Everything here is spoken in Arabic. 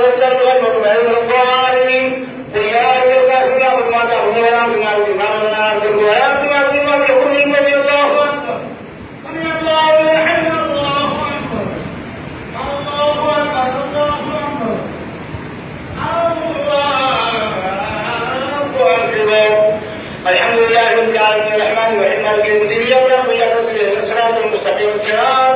والسلام غير المغضوب عليهم ولا الضالين قل يا أيها الكافرون أعبدوا ما تعبدون ولا أنتم عابدون ما أعبد ولا أنتم عابدون ما يقول النبي الله أكبر سمع الله لمن حمده الله أكبر الله أكبر الحمد لله رب العالمين الرحمن الرحيم مالك يوم الدين إياك نعبد وإياك نستعين اهدنا الصراط المستقيم صراط